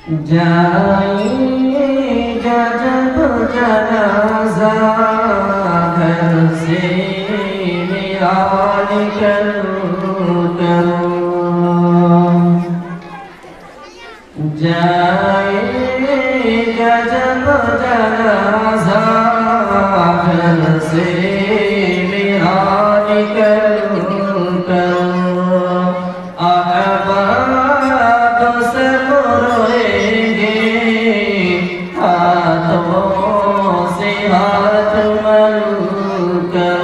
जाएगा जब जनाज़ा घर से मेरा निकल जाएगा जब जनाज़ा घर से मेरा निकल अहबाब सब रोएंगे हाथों से हाथ मलकर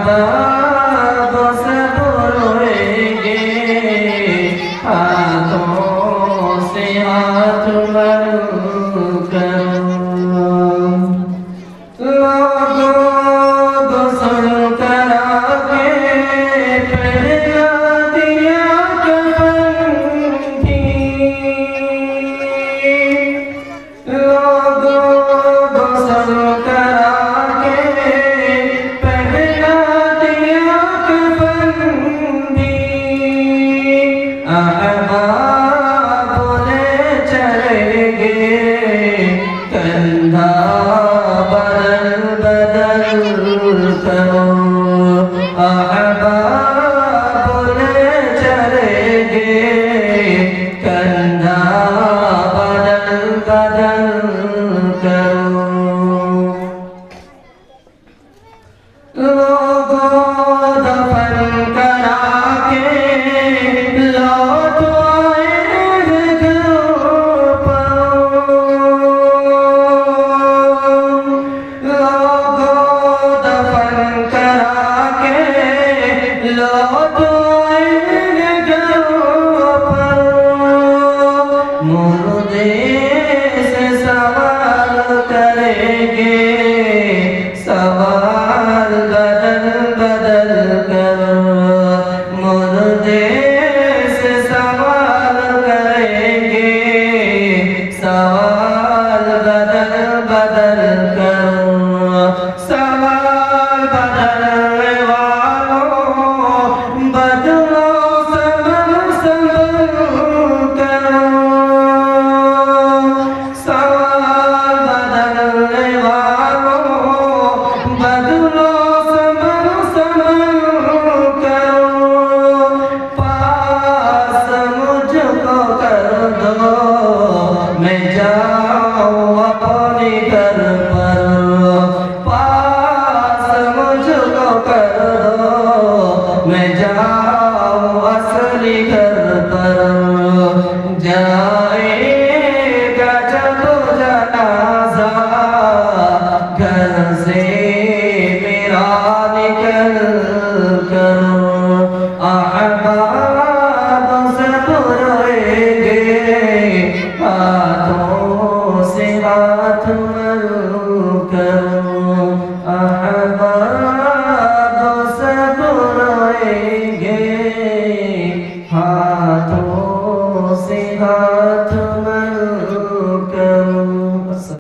अहबाब सब रोएंगे हाथों से हाथ मलकर कंधा बदल बदल करो अहबाब ले चलेंगे कंधा बदल बदल करो लोगों दफन करा के लौट मुर्दे से सवाल करेंगे सवाल बदल बदल करो मुर्दे से सवाल करेंगे सवाल बदल बदल करो सवाल बदलने वालों बदलो संभल संभल करो सवाल बदलने वालों बदलो संभल संभल करो पास मुझको कर दो मैं जाऊँ अपने घर पर पास मुझको कर दो मैं जाऊँ असली घर पर जाएगा जब जनाज़ा घर से मेरा निकल करो अहबाब सब रोएंगे हाथों से हाथ मल करो अहबाब सब रोएंगे हाथों से हाथ